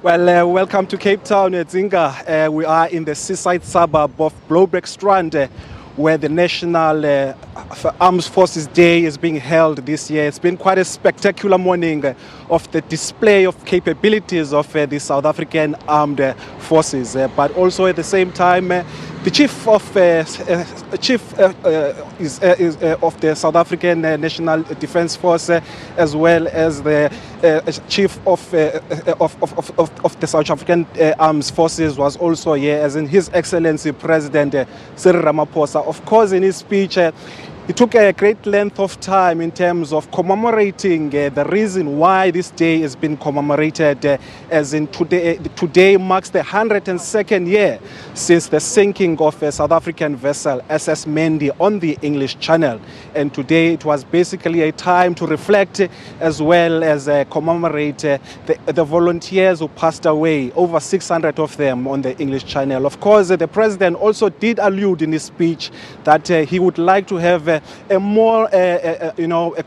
Welcome to Cape Town, Zinga. We are in the seaside suburb of Blobrechtstrand, where the National Armed Forces Day is being held this year. It's been quite a spectacular morning of the display of capabilities of the South African Armed Forces, but also at the same time, the chief of of the South African National Defence Force, as well as the chief of the South African Armed Forces, was also here, as in His Excellency President Cyril Ramaphosa. Of course, in his speech, he took a great length of time in terms of commemorating the reason why this day has been commemorated, as in today marks the 102nd year since the sinking of a South African vessel, SS Mendy, on the English Channel. And today it was basically a time to reflect as well as commemorate the volunteers who passed away, over 600 of them on the English Channel. Of course, the President also did allude in his speech that he would like to have a more,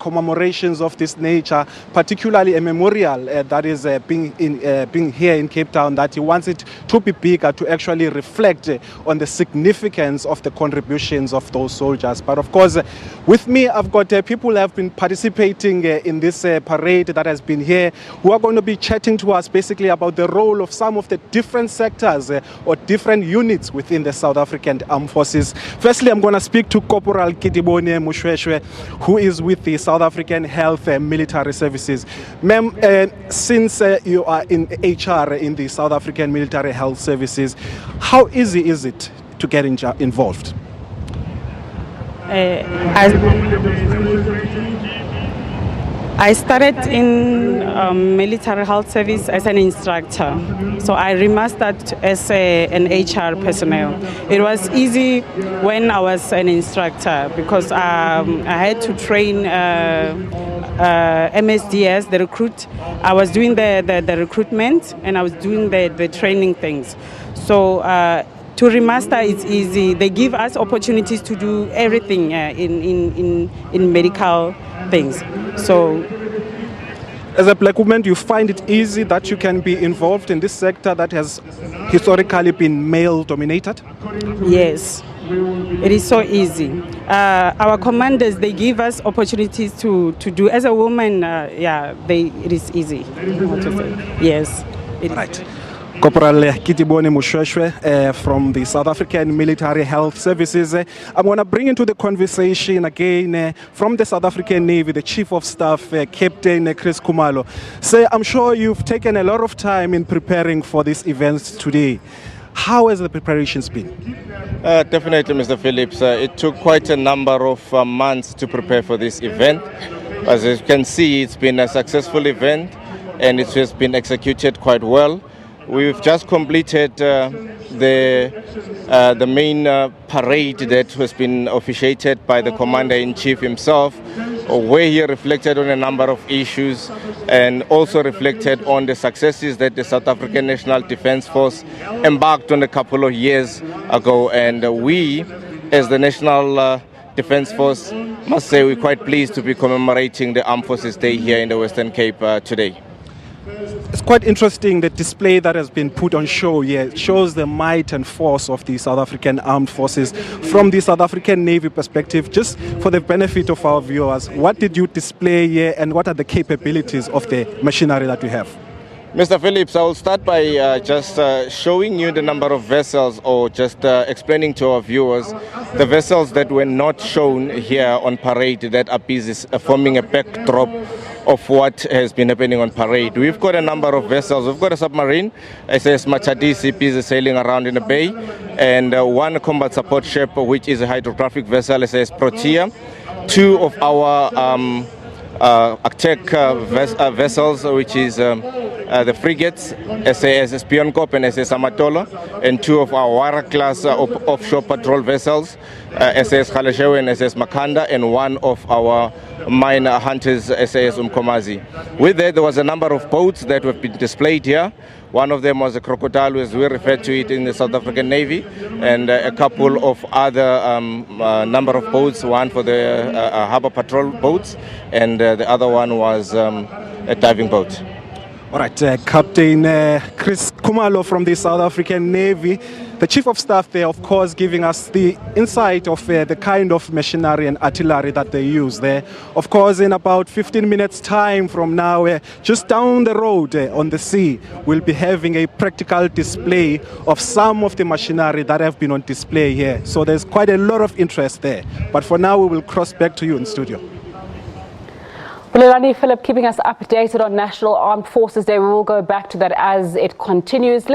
commemorations of this nature, particularly a memorial that is being here in Cape Town, that he wants it to be bigger, to actually reflect on the significance of the contributions of those soldiers. But of course, with me, I've got people who have been participating in this parade that has been here, who are going to be chatting to us basically about the role of some of the different sectors or different units within the South African Armed Forces. Firstly, I'm going to speak to Corporal Kitibone Mushweshwe, who is with the South African Health and Military Services. Ma'am, since you are in HR in the South African Military Health Services, how easy is it to get involved? I started in military health service as an instructor, so I remastered as an HR personnel. It was easy when I was an instructor because I had to train MSDS, the recruit. I was doing the recruitment and I was doing the training things. So to remaster, it's easy. They give us opportunities to do everything in medical things. So, as a black woman, do you find it easy that you can be involved in this sector that has historically been male-dominated? Yes, it is so easy. Our commanders, they give us opportunities to do. As a woman, it is easy. How to say? Yes, it is. Right. Corporal Kitibone Mushweshwe from the South African Military Health Services. I'm going to bring into the conversation again from the South African Navy, the Chief of Staff, Captain Chris Khumalo. So I'm sure you've taken a lot of time in preparing for this event today. How has the preparations been? Definitely, Mr. Phillips. It took quite a number of months to prepare for this event. As you can see, it's been a successful event and it has been executed quite well. We've just completed the main parade that has been officiated by the Commander-in-Chief himself, where he reflected on a number of issues and also reflected on the successes that the South African National Defence Force embarked on a couple of years ago. And we, as the National Defence Force, must say we're quite pleased to be commemorating the Armed Forces Day here in the Western Cape today. It's quite interesting, the display that has been put on show here. It shows the might and force of the South African Armed Forces. From the South African Navy perspective, just for the benefit of our viewers, what did you display here and what are the capabilities of the machinery that we have? Mr. Phillips, I will start by just showing you the number of vessels, or just explaining to our viewers the vessels that were not shown here on parade that are busy forming a backdrop of what has been happening on parade. We've got a number of vessels. We've got a submarine, SS Machadisi, busy sailing around in the bay, and one combat support ship, which is a hydrographic vessel, SS Protea. Two of our attack vessels, which is the frigates, SAS Spionkop and SAS Amatola, and two of our Wara-class offshore patrol vessels, SAS Khaleshewe and SAS Makanda, and one of our minor hunters, SAS Umkomazi. With that, there was a number of boats that have been displayed here. One of them was a crocodile, as we refer to it in the South African Navy, and a couple of other number of boats, one for the harbour patrol boats, and the other one was a diving boat. All right, Captain Chris Kumalo from the South African Navy, the Chief of Staff there, of course, giving us the insight of the kind of machinery and artillery that they use there. Of course, in about 15 minutes' time from now, just down the road on the sea, we'll be having a practical display of some of the machinery that have been on display here. So there's quite a lot of interest there. But for now, we will cross back to you in studio. Bulelani Philip keeping us updated on National Armed Forces Day. We will go back to that as it continues.